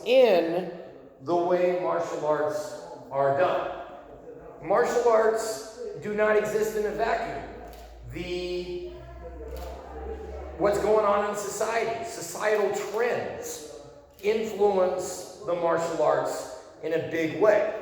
in the way martial arts are done. Martial arts do not exist in a vacuum. What's going on in society, societal trends influence the martial arts in a big way.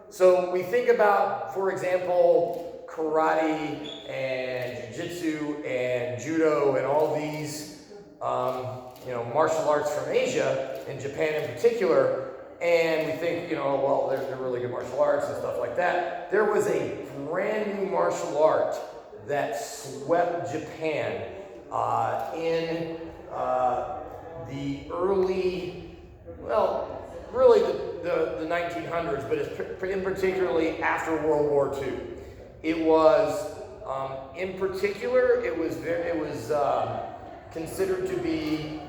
So we think about, for example, karate and jiu-jitsu and judo and all these martial arts from Asia, and Japan in particular, and we think, well, they're really good martial arts and stuff like that. There was a brand new martial art that swept Japan in the early, really the 1900s, but it's in particularly after World War II. It was, in particular, it was considered to be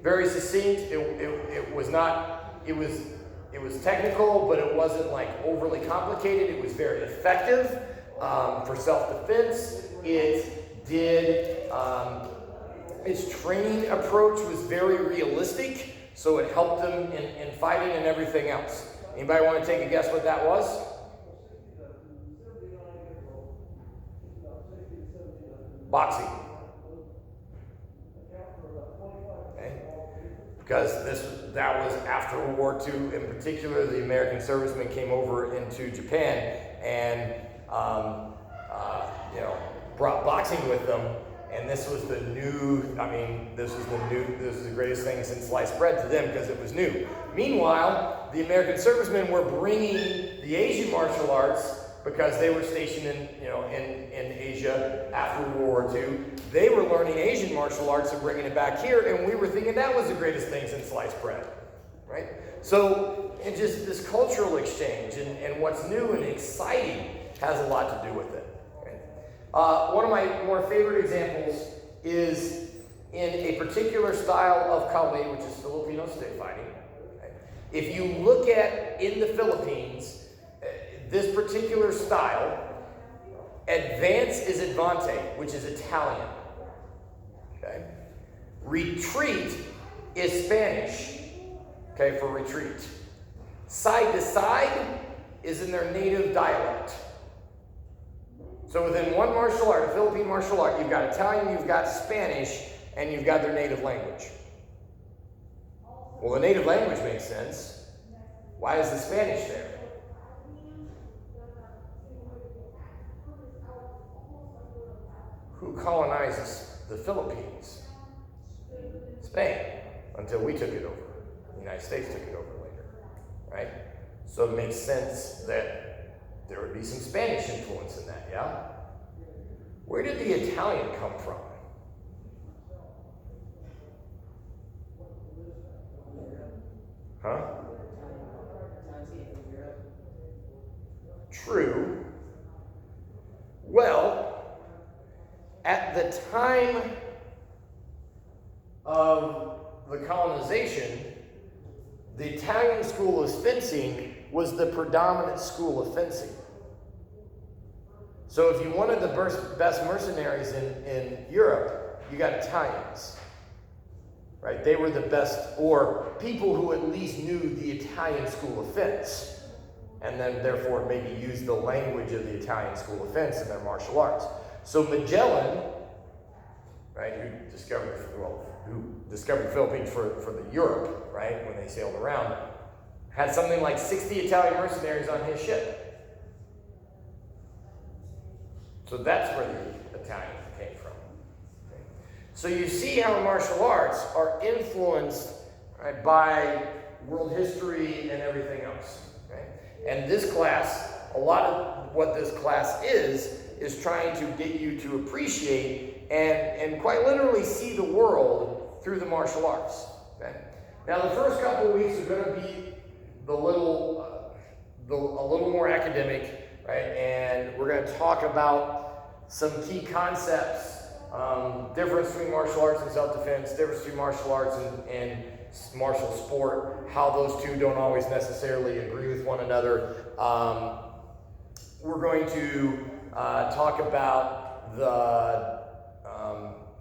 very succinct. It was not. It was technical, but it wasn't like overly complicated. It was very effective for self-defense. It did. Its training approach was very realistic, so it helped them in fighting and everything else. Anybody want to take a guess what that was? Boxing. Okay. Because that was after World War II. In particular, the American servicemen came over into Japan and brought boxing with them. And this was the new, this was the greatest thing since sliced bread to them because it was new. Meanwhile, the American servicemen were bringing the Asian martial arts because they were stationed in Asia after World War II. They were learning Asian martial arts and bringing it back here, and we were thinking that was the greatest thing since sliced bread, right? So, and just this cultural exchange and what's new and exciting has a lot to do with it. One of my more favorite examples is in a particular style of Kali, which is Filipino stick fighting. Okay? If you look at, in the Philippines, this particular style, advance is advante, which is Italian. Okay? Retreat is Spanish, okay, for retreat. Side to side is in their native dialect. So within one martial art, a Philippine martial art, you've got Italian, you've got Spanish, and you've got their native language. Well, the native language makes sense. Why is the Spanish there? Who colonizes the Philippines? Spain, until we took it over. The United States took it over later, right? So it makes sense that there would be some Spanish influence in that, yeah? Where did the Italian come from? Huh? True. Well, at the time of the colonization, the Italian school of fencing was the predominant school of fencing. So if you wanted the best mercenaries in Europe, you got Italians, right? They were the best, or people who at least knew the Italian school of fence, and then therefore maybe used the language of the Italian school of fence in their martial arts. So Magellan, right, who discovered the Philippines for the Europe, right, when they sailed around, had something like 60 Italian mercenaries on his ship. So that's where the Italian came from. Okay. So you see how martial arts are influenced, right, by world history and everything else. Okay. And this class, a lot of what this class is trying to get you to appreciate and quite literally see the world through the martial arts. Okay. Now the first couple of weeks are going to be a little more academic, right? And we're going to talk about some key concepts, difference between martial arts and self-defense, difference between martial arts and martial sport, how those two don't always necessarily agree with one another. We're going to talk about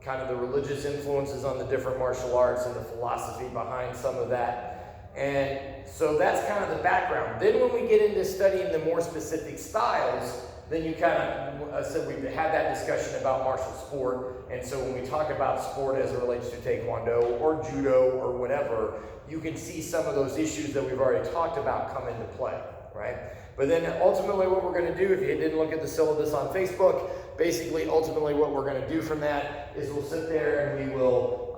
kind of the religious influences on the different martial arts and the philosophy behind some of that. And so that's kind of the background. Then when we get into studying the more specific styles, then you kind of, so we had that discussion about martial sport. And so when we talk about sport as it relates to Taekwondo or Judo or whatever, you can see some of those issues that we've already talked about come into play, right? But then ultimately what we're going to do, if you didn't look at the syllabus on Facebook, basically ultimately what we're going to do from that is we'll sit there and we will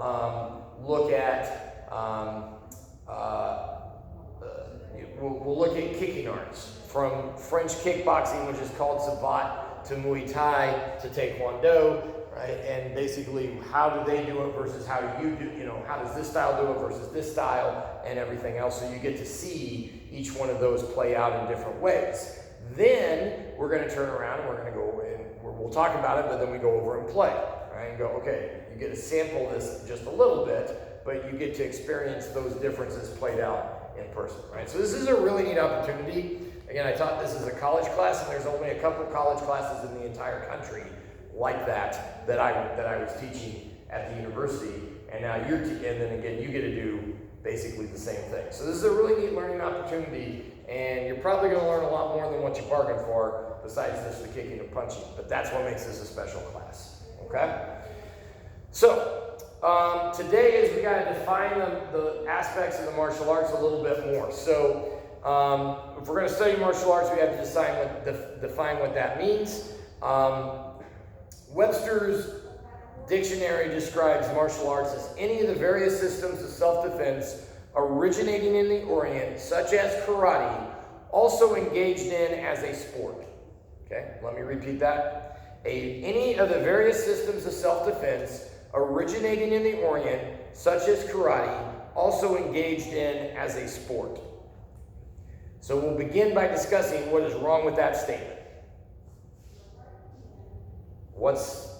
look at we'll look at kicking arts, from French kickboxing, which is called Savate, to Muay Thai, to Taekwondo, right? And basically, how do they do it versus how do you do, how does this style do it versus this style, and everything else. So you get to see each one of those play out in different ways. Then we're going to turn around and we're going to go in, we'll talk about it, but then we go over and play, right? And go, okay, you get to sample this just a little bit, but you get to experience those differences played out in person, right? So this is a really neat opportunity. Again, I taught this as a college class, and there's only a couple college classes in the entire country like that I was teaching at the university, and now and then again, you get to do basically the same thing. So this is a really neat learning opportunity, and you're probably going to learn a lot more than what you bargained for, besides just the kicking and punching. But that's what makes this a special class. Okay? So today is we got to define the aspects of the martial arts a little bit more. So if we're going to study martial arts, we have to define what that means. Webster's dictionary describes martial arts as any of the various systems of self-defense originating in the Orient, such as karate, also engaged in as a sport. Okay, let me repeat that. Any of the various systems of self-defense originating in the Orient, such as karate, also engaged in as a sport. So we'll begin by discussing what is wrong with that statement. What's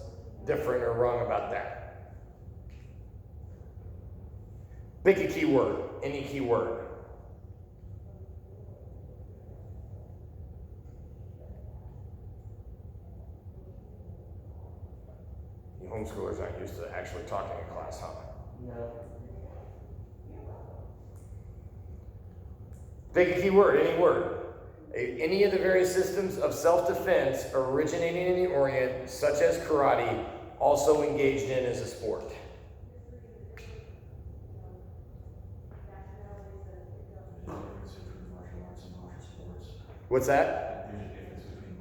different or wrong about that? Pick a key word, any key word. You homeschoolers aren't used to actually talking in class, huh? No. Pick a key word, any word. Any of the various systems of self-defense originating in the Orient, such as karate, also engaged in as a sport. What's that?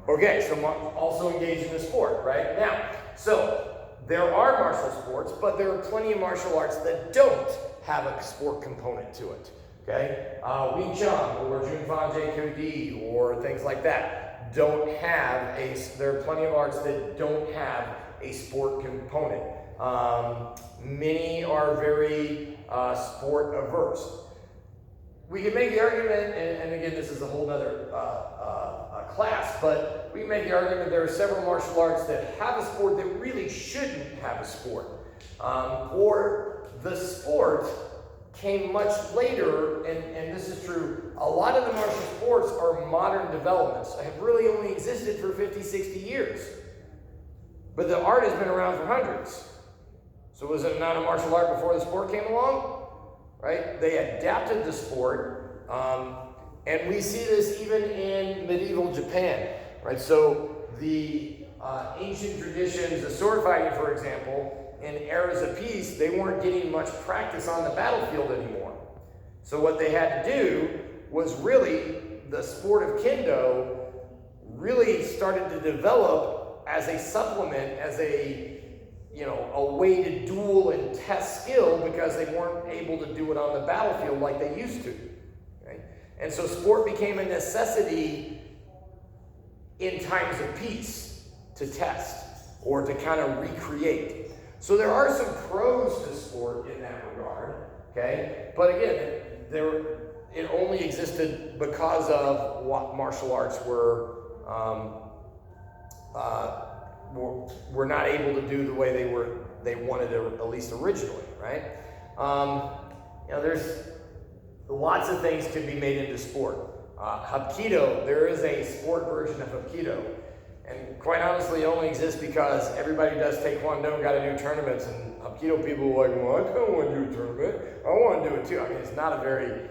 Okay, so also engaged in the sport, right? Now, so there are martial sports, but there are plenty of martial arts that don't have a sport component to it. Okay, Wing Chun or Jun Fan Jie Kyo Di or things like that don't have there are plenty of arts that don't have a sport component. Many are very sport averse. We can make the argument, and again, this is a whole other class, but we can make the argument there are several martial arts that have a sport that really shouldn't have a sport. Or the sport came much later, and this is true, a lot of the martial sports are modern developments, have really only existed for 50, 60 years. But the art has been around for hundreds. So was it not a martial art before the sport came along? Right? They adapted the sport, and we see this even in medieval Japan. Right? So the ancient traditions, the sword fighting, for example, in eras of peace, they weren't getting much practice on the battlefield anymore. So what they had to do was really, the sport of kendo really started to develop as a supplement, as a way to duel and test skill, because they weren't able to do it on the battlefield like they used to. Right? And so sport became a necessity in times of peace to test or to kind of recreate. So there are some pros to sport in that regard, okay? But again, it only existed because of what martial arts were not able to do the way they wanted to, at least originally, right? There's lots of things can be made into sport. Hapkido, there is a sport version of Hapkido, and quite honestly, it only exists because everybody does Taekwondo, got to do tournaments, and Aikido people are like, well, I don't want to do a tournament. I want to do it too. I mean, it's not a very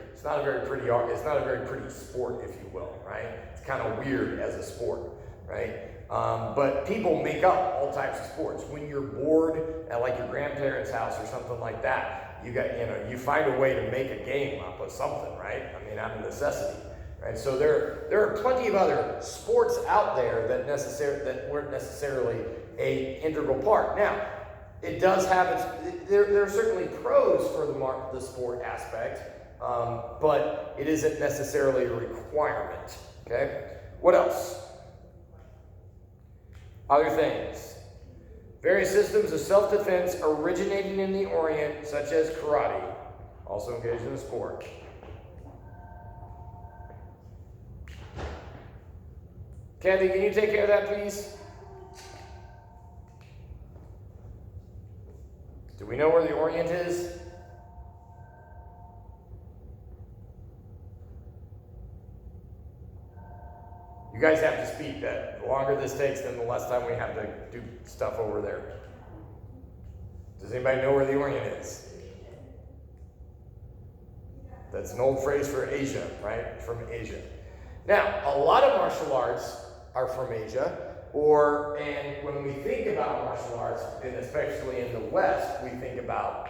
pretty art. It's not a very pretty sport, if you will, right? It's kind of weird as a sport, right? But people make up all types of sports. When you're bored at like your grandparents' house or something like that, you find a way to make a game up of something, right? I mean, out of necessity. Right, so there are plenty of other sports out there that weren't necessarily a integral part. Now, it does have there are certainly pros for the sport aspect, but it isn't necessarily a requirement. Okay, what else? Other things. Various systems of self-defense originating in the Orient, such as karate, also engaged in the sport. Kathy, can you take care of that, please? Do we know where the Orient is? You guys have to speak. That the longer this takes, then the less time we have to do stuff over there. Does anybody know where the Orient is? That's an old phrase for Asia, right? From Asia. Now, a lot of martial arts are from Asia, and when we think about martial arts, and especially in the West, we think about,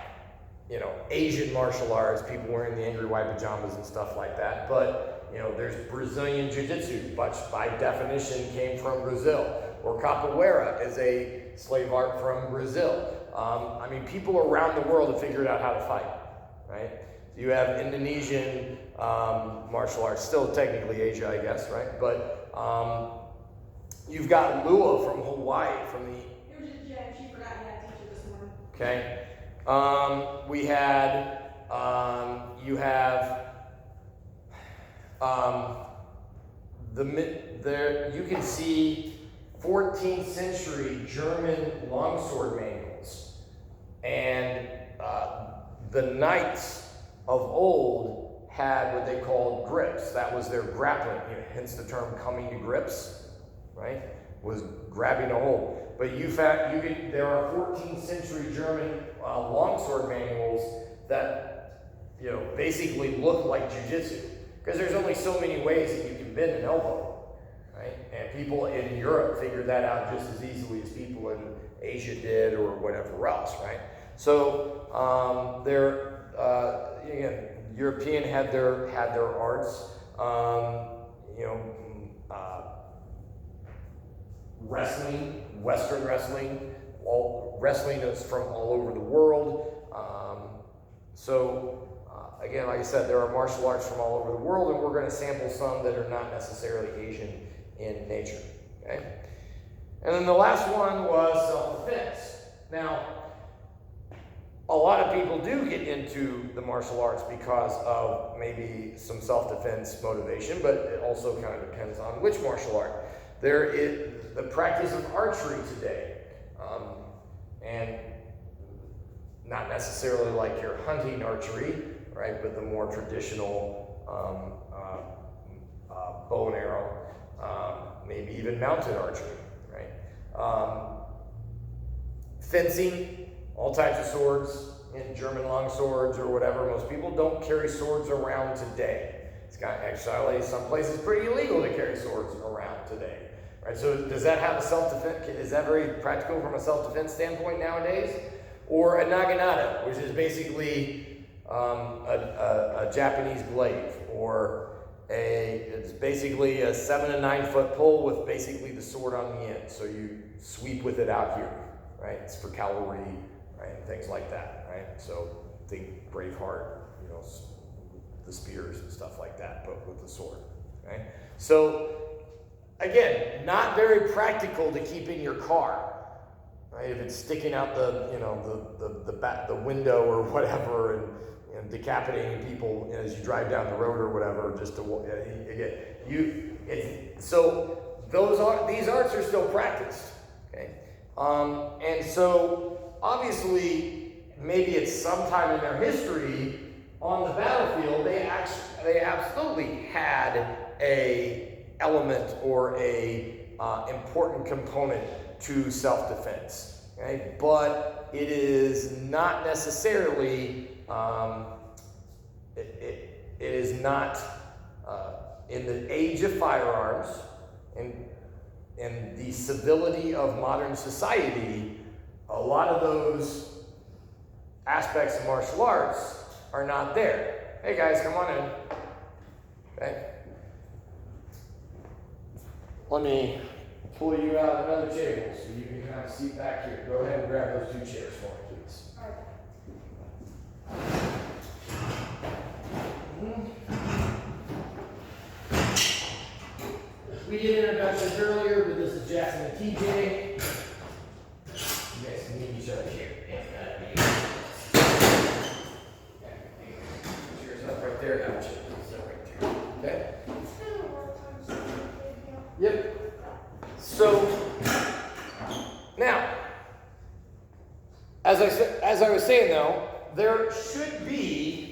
Asian martial arts, people wearing the angry white pajamas and stuff like that. But, there's Brazilian Jiu-Jitsu, which by definition came from Brazil, or capoeira is a slave art from Brazil. People around the world have figured out how to fight, right? You have Indonesian martial arts, still technically Asia, I guess, right? But you've got Lua from Hawaii, from the. It was just Jen. She forgot you had to teach it this morning. Okay. You have you can see 14th century German longsword manuals, and the knights of old had what they called grips. That was their grappling, hence the term coming to grips, right? Was grabbing a hold. But there are 14th century German longsword manuals that, basically look like jiu-jitsu. Because there's only so many ways that you can bend an elbow, right? And people in Europe figured that out just as easily as people in Asia did or whatever else, right? So European had their arts, wrestling, Western wrestling. Wrestling is from all over the world. Again, like I said, there are martial arts from all over the world, and we're going to sample some that are not necessarily Asian in nature. Okay? And then the last one was self-defense. Now, a lot of people do get into the martial arts because of maybe some self-defense motivation, but it also kind of depends on which martial art. There is the practice of archery today, and not necessarily like your hunting archery, right, but the more traditional bow and arrow, maybe even mounted archery, right? Fencing, all types of swords, German long swords or whatever. Most people don't carry swords around today. It's actually some places pretty illegal to carry swords around today. Right, so does that have a self-defense? Is that very practical from a self-defense standpoint nowadays? Or a naginata, which is basically a Japanese glaive, or it's basically a 7 to 9 foot pole with basically the sword on the end. So you sweep with it out here, right? It's for cavalry, right, and things like that, right? So think Braveheart, the spears and stuff like that, but with the sword, right? So again, not very practical to keep in your car, right? If it's sticking out the window or whatever, and decapitating people as you drive down the road or whatever, just to these arts are still practiced, okay? And so obviously, maybe at some time in their history on the battlefield, they absolutely had a element or a important component to self-defense. Okay? But it is not necessarily, it is not in the age of firearms and the civility of modern society, a lot of those aspects of martial arts are not there. Hey guys, come on in. Okay. Let me pull you out another table so you can have a seat back here. Go ahead and grab those 2 chairs for me, please. We did introductions earlier, but this is Jackson and TJ. You guys can meet each other here. Cheers up right there. Now cheers up right there. Okay? Yep. So now, as I was saying though, there should be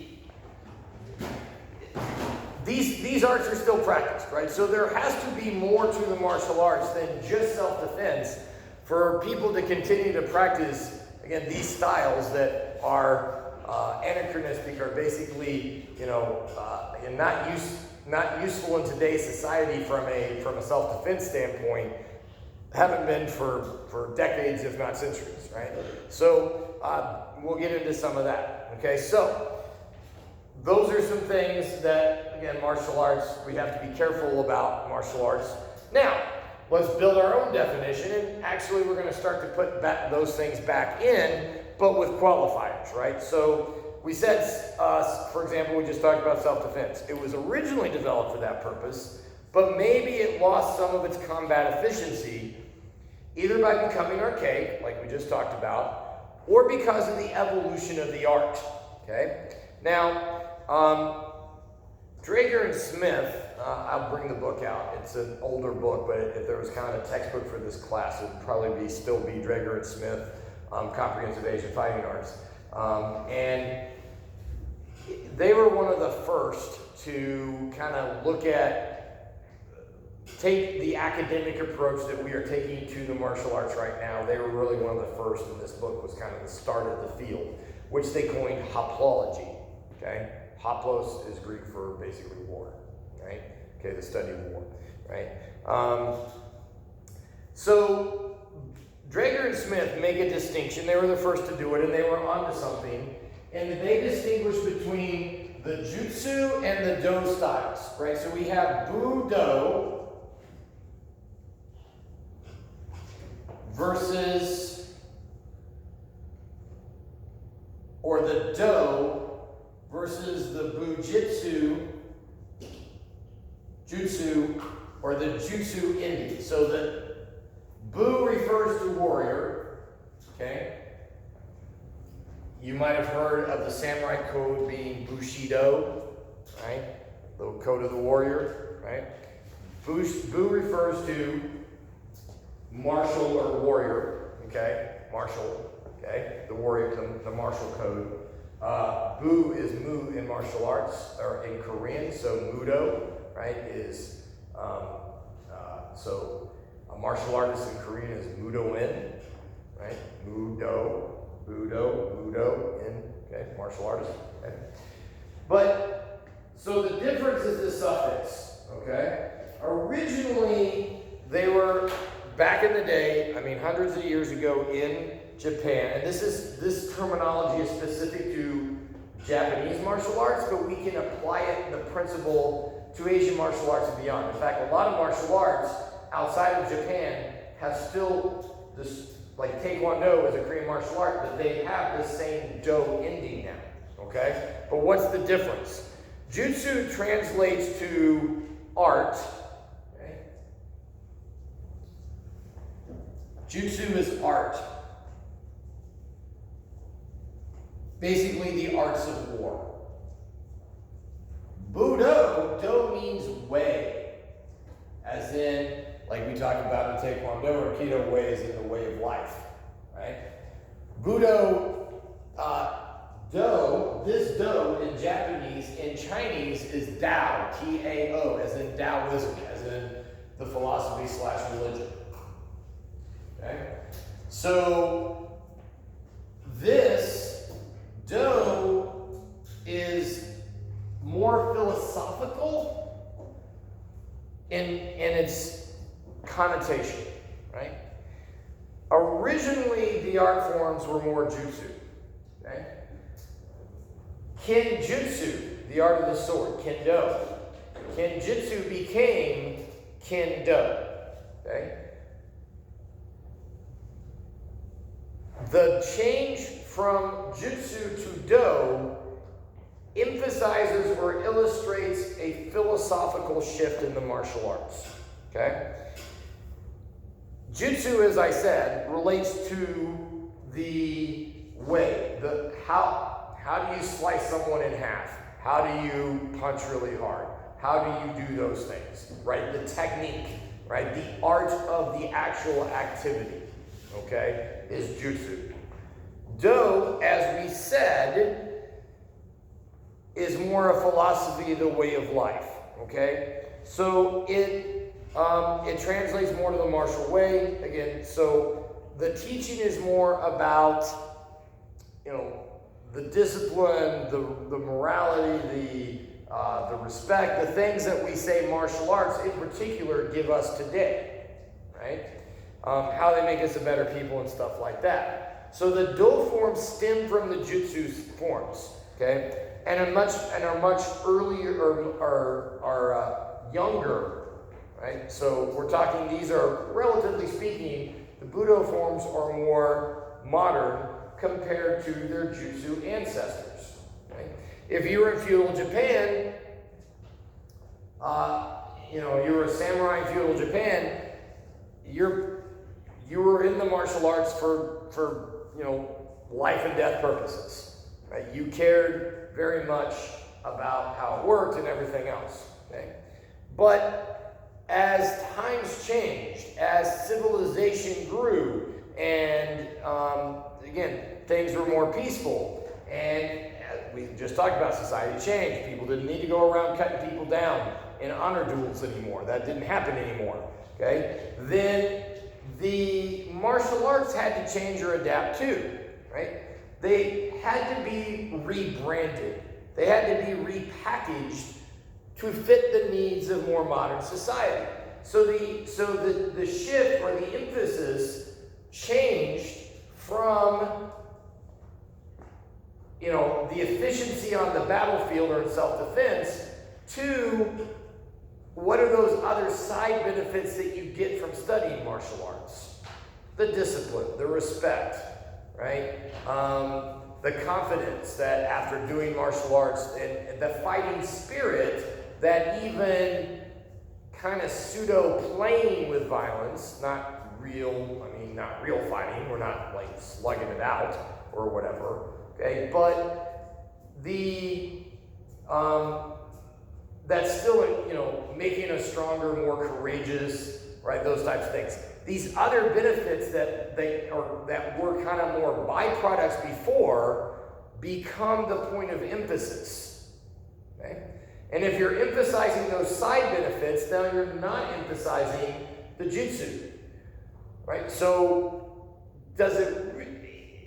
these arts are still practiced, right? So there has to be more to the martial arts than just self-defense for people to continue to practice, again, these styles that are anachronistic, are basically, not useful in today's society from a self-defense standpoint, haven't been for decades, if not centuries, right? So we'll get into some of that, okay? So those are some things that, again, martial arts, we have to be careful about martial arts. Now, let's build our own definition, and actually we're going to start to put those things back in, but with qualifiers, right? So we said, for example, we just talked about self-defense. It was originally developed for that purpose, but maybe it lost some of its combat efficiency, either by becoming archaic, like we just talked about, or because of the evolution of the art, okay? Now, Drager and Smith, I'll bring the book out. It's an older book, but if there was kind of a textbook for this class, it would probably still be Drager and Smith, Comprehensive Asian Fighting Arts. And they were one of the first to kind of take the academic approach that we are taking to the martial arts right now. They were really one of the first, and this book was kind of the start of the field, which they coined hoplology, okay? Hoplos is Greek for basically war, right? Okay, the study of war, right? So Drager and Smith make a distinction. They were the first to do it, and they were onto something. And they distinguish between the jutsu and the do styles, right? So we have budo versus, or the do versus the bujitsu, jutsu, or the jutsu indi. So the bu refers to warrior, okay? You might have heard of the samurai code being bushido, right? The code of the warrior, right? Bu refers to martial or warrior, okay? Martial, okay? The warrior, the martial code. Bu is mu in martial arts, or in Korean, so mudo, right, is, so a martial artist in Korean is mudo-in, right? Mudo, in, okay, martial artist, okay? But, so the difference is the suffix, okay? Originally, they were, back in the day, I mean, hundreds of years ago in Japan, and this terminology is specific to Japanese martial arts, but we can apply it, the principle, to Asian martial arts and beyond. In fact, a lot of martial arts outside of Japan have still this, like Taekwondo is a Korean martial art, but they have the same do ending now, okay? But what's the difference? Jutsu translates to art, okay? Jutsu is art. Basically the arts of war. Budo, do means way, as in, like we talked about in Taekwondo or Aikido, way is in the way of life, right? Budo, do, this do in Japanese, in Chinese is Tao, T-A-O, as in Taoism, as in the philosophy / religion. Okay? So this Do is more philosophical in its connotation, right? Originally, the art forms were more jutsu, okay? Kenjutsu, the art of the sword, kendo. Kenjutsu became kendo, okay? The change from jutsu to do emphasizes or illustrates a philosophical shift in the martial arts, okay? Jutsu, as I said, relates to the way, how do you slice someone in half? How do you punch really hard? How do you do those things, right? The technique, right? The art of the actual activity, okay, is jutsu. Do, as we said, is more a philosophy, the way of life, okay? So it translates more to the martial way. Again, so the teaching is more about, the discipline, the morality, the respect, the things that we say martial arts in particular give us today, right? How they make us a better people and stuff like that. So the Do forms stem from the Jutsu forms, okay, and are much earlier or younger, right? So we're talking, these are, relatively speaking, the Budo forms are more modern compared to their Jutsu ancestors. Okay? If you were in feudal Japan, you were a samurai in feudal Japan, you were in the martial arts for life and death purposes. Right? You cared very much about how it worked and everything else. Okay? But as times changed, as civilization grew, and again, things were more peaceful, and we just talked about society changed. People didn't need to go around cutting people down in honor duels anymore. That didn't happen anymore. Okay? Then the martial arts had to change or adapt too, right? They had to be rebranded. They had to be repackaged to fit the needs of more modern society. So the shift or the emphasis changed from the efficiency on the battlefield or in self-defense to what are those other side benefits that you get from studying martial arts? The discipline, the respect, right? The confidence that after doing martial arts and the fighting spirit that even kind of pseudo playing with violence, not real fighting, we're not like slugging it out or whatever, okay? But that's still, making us stronger, more courageous, right? Those types of things. These other benefits that were kind of more byproducts before become the point of emphasis, okay? And if you're emphasizing those side benefits, then you're not emphasizing the jutsu, right? So does it,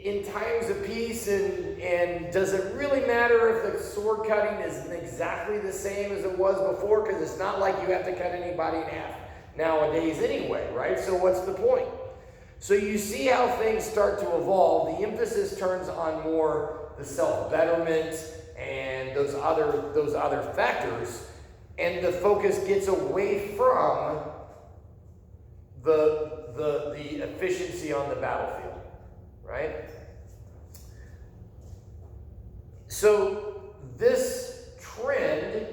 in times of peace, and does it really matter if the sword cutting isn't exactly the same as it was before? Because it's not like you have to cut anybody in half nowadays anyway, right? So what's the point? So you see how things start to evolve. The emphasis turns on more the self-betterment and those other factors, and the focus gets away from the efficiency on the battlefield, right? So this trend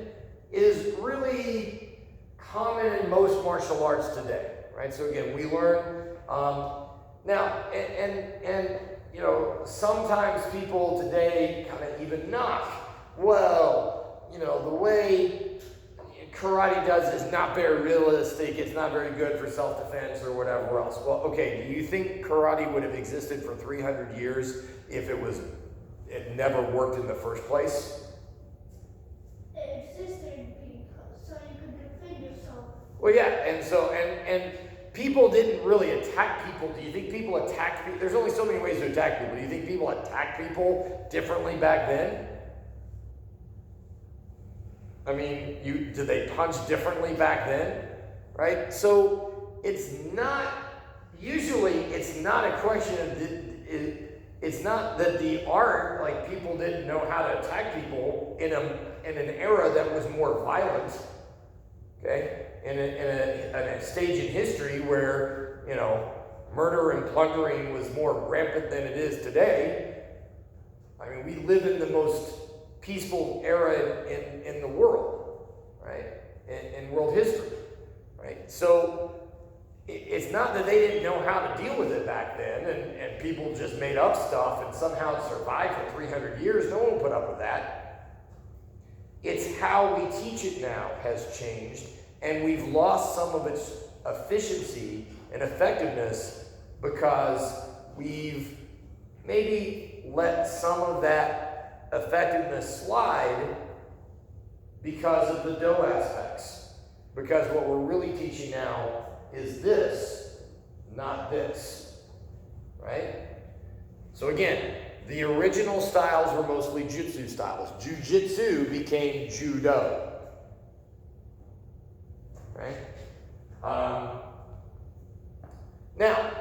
is really common in most martial arts today, right? So again, we learn now, and sometimes people today kind of even knock, well, the way karate does is not very realistic, it's not very good for self-defense or whatever else. Well, okay, do you think karate would have existed for 300 years if it never worked in the first place? It existed because so you could defend yourself. Well, yeah, and people didn't really attack people. Do you think people attacked people? There's only so many ways to attack people. Do you think people attacked people differently back then? I mean, did they punch differently back then? Right? So usually it's not a question of, it's not that the art, like people didn't know how to attack people in an era that was more violent, okay? In a stage in history where, murder and plundering was more rampant than it is today. I mean, we live in the most peaceful era in the world, right? In world history, right? So it's not that they didn't know how to deal with it back then, and people just made up stuff and somehow survived for 300 years. No one will put up with that. It's how we teach it now has changed, and we've lost some of its efficiency and effectiveness because we've maybe let some of that effectiveness slide because of the dough aspects. Because what we're really teaching now is this, not this, right? So again, the original styles were mostly jutsu styles. Jiu-jitsu became judo, right? Now,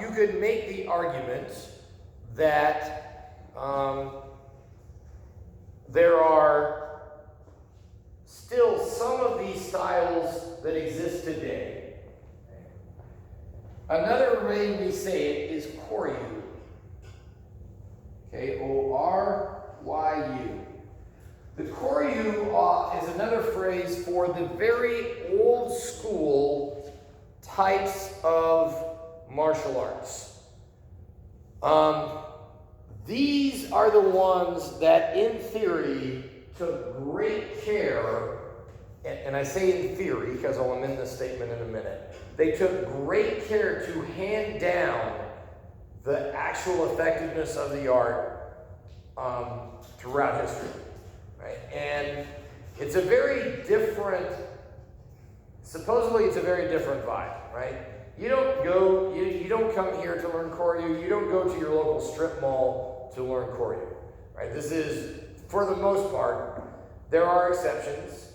you could make the argument that there are still some of these styles that exist today. Another way we say it is koryu. Okay, O-R-Y-U. The koryu is another phrase for the very old school types of martial arts. These are the ones that, in theory, took great care, and I say in theory because I'll amend this statement in a minute. They took great care to hand down the actual effectiveness of the art throughout history, right? And it's a very different, supposedly it's a very different vibe, right? You don't come here to learn koryu. You don't go to your local strip mall to learn koryu, right? This is, for the most part, there are exceptions.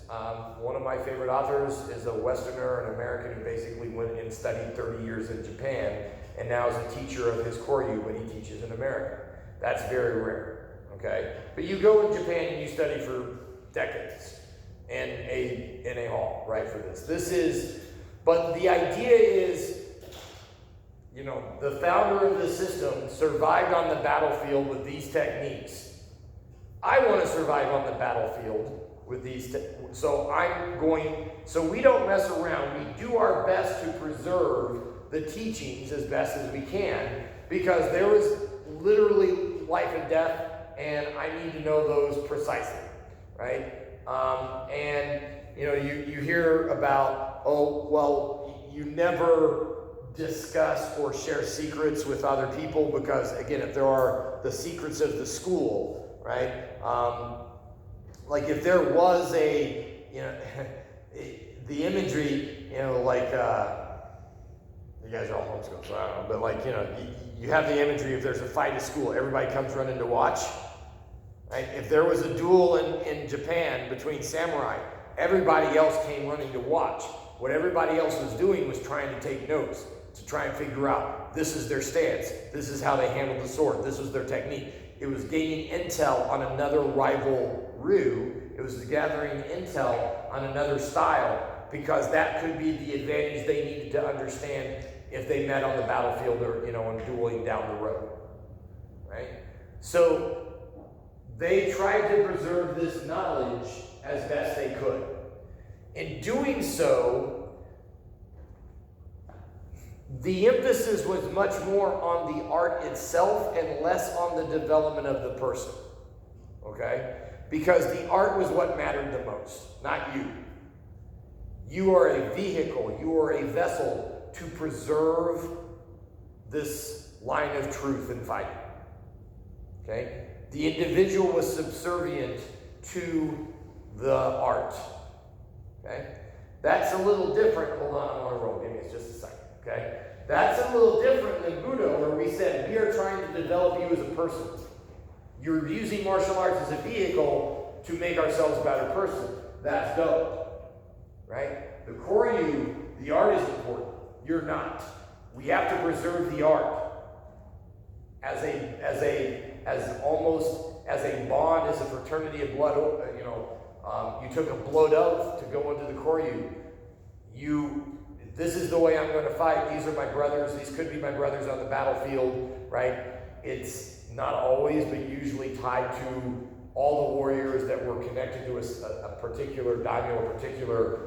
One of my favorite authors is a Westerner, an American who basically went and studied 30 years in Japan and now is a teacher of his koryu, but he teaches in America. That's very rare, okay? But you go in Japan and you study for decades in a hall, right, for this. But the idea is, the founder of the system survived on the battlefield with these techniques. I want to survive on the battlefield with these, so we don't mess around. We do our best to preserve the teachings as best as we can, because there is literally life and death, and I need to know those precisely, right? You hear about, you never discuss or share secrets with other people because, again, if there are the secrets of the school, right? Like if there was the imagery, you guys are all homeschooled, so I don't know, but you have the imagery, if there's a fight at school, everybody comes running to watch, right? If there was a duel in Japan between samurai, everybody else came running to watch. What everybody else was doing was trying to take notes, to try and figure out, this is their stance, this is how they handled the sword, this was their technique. It was gaining intel on another rival Ryu. It was gathering intel on another style, because that could be the advantage they needed to understand if they met on the battlefield or, and dueling down the road, right? So they tried to preserve this knowledge as best they could. In doing so, the emphasis was much more on the art itself and less on the development of the person, okay? Because the art was what mattered the most, not you. You are a vehicle, you are a vessel to preserve this line of truth in fighting, okay? The individual was subservient to the art, Okay? That's a little different. Hold on, I'm on a roll. Give me just a second. Okay? That's a little different than Budo, where we said we are trying to develop you as a person. You're using martial arts as a vehicle to make ourselves a better person. That's dope. Right? The Koryu, the art is important. You're not. We have to preserve the art as almost as a bond, as a fraternity of blood. You took a blood oath to go into the Koryu. This is the way I'm going to fight. These are my brothers. These could be my brothers on the battlefield, right? It's not always, but usually tied to all the warriors that were connected to a particular daimyo, a particular,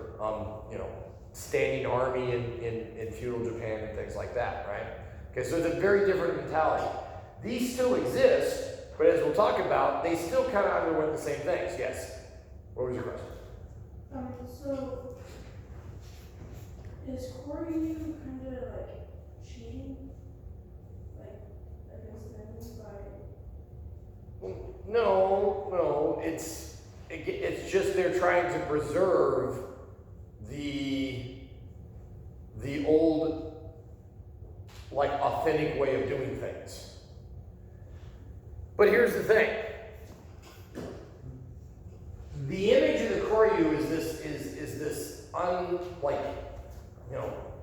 standing army in feudal Japan and things like that, right? Okay, so it's a very different mentality. These still exist, but as we'll talk about, they still kind of underwent the same things. Yes? What was your question? So is Koryu kind of like cheating, like against them by? No. It's just they're trying to preserve the old, like, authentic way of doing things. But here's the thing. The image of the Koryu is this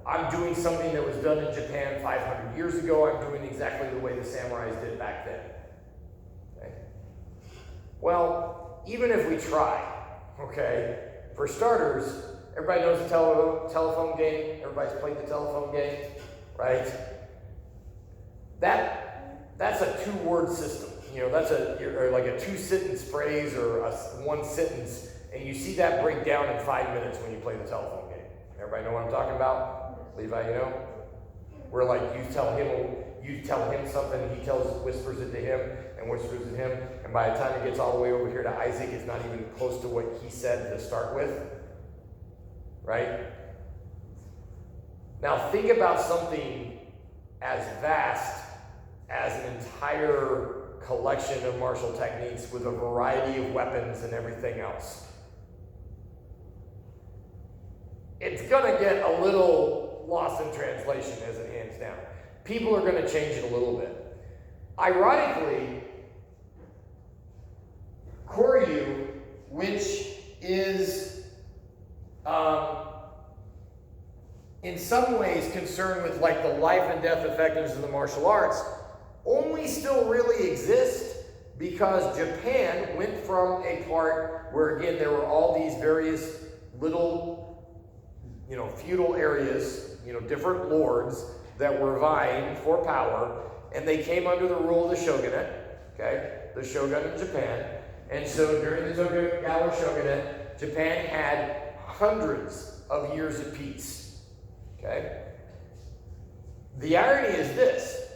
I'm doing something that was done in Japan 500 years ago. I'm doing exactly the way the samurais did back then. Okay? Well, even if we try, okay, for starters, everybody knows the telephone game. Everybody's played the telephone game, right? That's a two-word system. That's like a two-sentence phrase or a one sentence, and you see that break down in 5 minutes when you play the telephone game. Everybody know what I'm talking about? Levi, where like you tell him something, he whispers it to him, and whispers it to him, and by the time it gets all the way over here to Isaac, it's not even close to what he said to start with, right? Now think about something as vast as an entire collection of martial techniques with a variety of weapons and everything else. It's going to get a little lost in translation as it hands down. People are going to change it a little bit. Ironically, Koryu, which is in some ways concerned with like the life and death effectiveness of the martial arts, only still really exists because Japan went from a part where, again, there were all these various little, feudal areas, different lords that were vying for power, and they came under the rule of the shogunate, okay, the shogun in Japan. And so during the Tokugawa shogunate, Japan had hundreds of years of peace, okay? The irony is this.